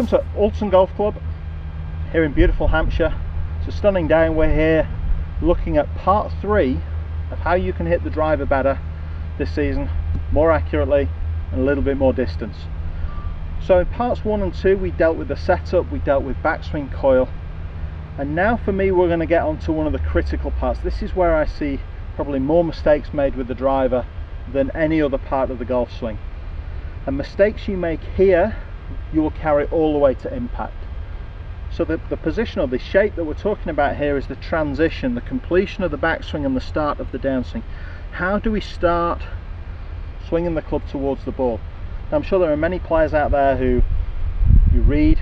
Welcome to Alton Golf Club here in beautiful Hampshire. It's a stunning day and we're here looking at part 3 of how you can hit the driver better this season, more accurately and a little bit more distance. So in parts 1 and 2 we dealt with the setup, we dealt with backswing coil, and now for me we're going to get on to one of the critical parts. This is where I see probably more mistakes made with the driver than any other part of the golf swing. And mistakes you make here you will carry all the way to impact. So the position or the shape that we're talking about here is the transition, the completion of the backswing and the start of the downswing. How do we start swinging the club towards the ball? Now, I'm sure there are many players out there who you read,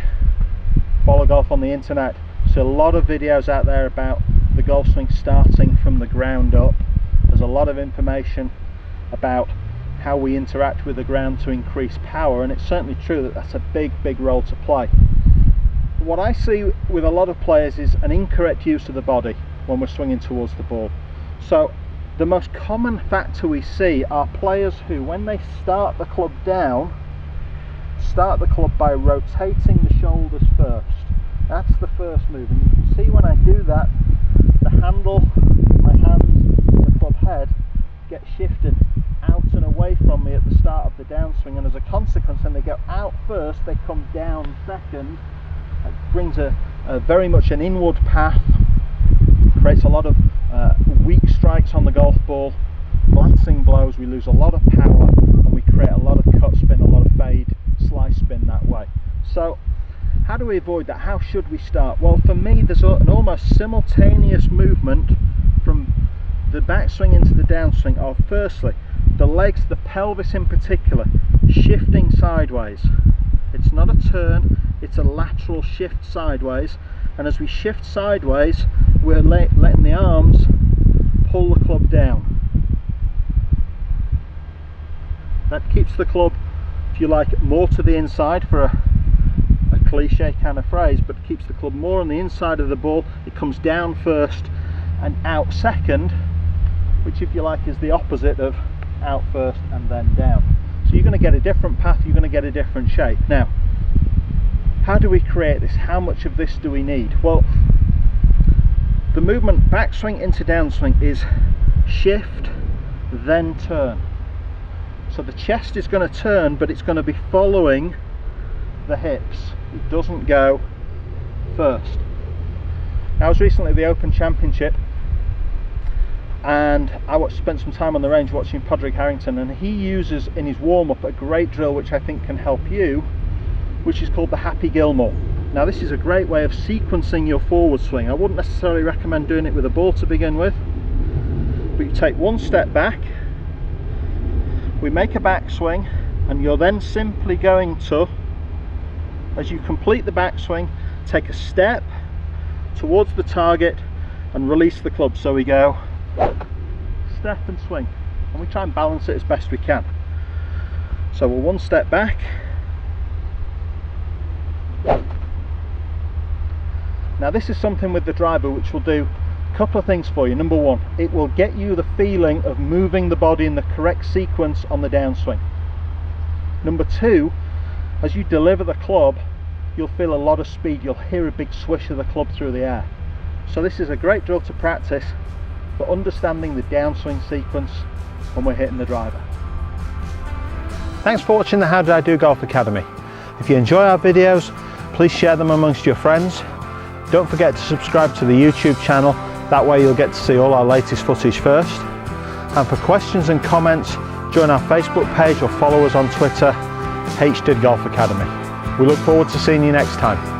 follow golf on the internet, see a lot of videos out there about the golf swing starting from the ground up. There's a lot of information about how we interact with the ground to increase power, and it's certainly true that that's a big role to play. What I see with a lot of players is an incorrect use of the body when we're swinging towards the ball. So the most common factor we see are players who, when they start the club down, start the club by rotating the shoulders first. That's the first move, and you can see when I do that, the handle, my hands, and the club head get shifted out and away from me at the start of the downswing, and as a consequence, when they go out first, they come down second. It brings a very much an inward path, creates a lot of weak strikes on the golf ball, glancing blows, we lose a lot of power, and we create a lot of cut spin, a lot of fade, slice spin that way. So how do we avoid that? How should we start? Well, for me there's an almost simultaneous movement from the backswing into the downswing of, firstly, the legs, the pelvis in particular, shifting sideways. It's not a turn, it's a lateral shift sideways, and as we shift sideways we're letting the arms pull the club down. That keeps the club, if you like, more to the inside, for a cliche kind of phrase, but keeps the club more on the inside of the ball. It comes down first and out second, which, if you like, is the opposite of out first and then down. So you're going to get a different path, you're going to get a different shape. Now, how do we create this? How much of this do we need? Well, the movement backswing into downswing is shift, then turn. So the chest is going to turn, but it's going to be following the hips. It doesn't go first. Now, I was recently at the Open Championship, and I spent some time on the range watching Padraig Harrington, and he uses in his warm-up a great drill which I think can help you, which is called the Happy Gilmore. Now, this is a great way of sequencing your forward swing. I wouldn't necessarily recommend doing it with a ball to begin with, but you take one step back, we make a backswing, and you're then simply going to, as you complete the backswing, take a step towards the target and release the club. So we go step and swing, and we try and balance it as best we can. So we're one step back, now this is something with the driver which will do a couple of things for you. Number one, it will get you the feeling of moving the body in the correct sequence on the downswing. Number two, as you deliver the club, you'll feel a lot of speed, you'll hear a big swish of the club through the air. So this is a great drill to practice for understanding the downswing sequence when we're hitting the driver. Thanks for watching the How Did I Do Golf Academy. If you enjoy our videos, please share them amongst your friends. Don't forget to subscribe to the YouTube channel, that way you'll get to see all our latest footage first. And for questions and comments, join our Facebook page or follow us on Twitter, HDiD Golf Academy. We look forward to seeing you next time.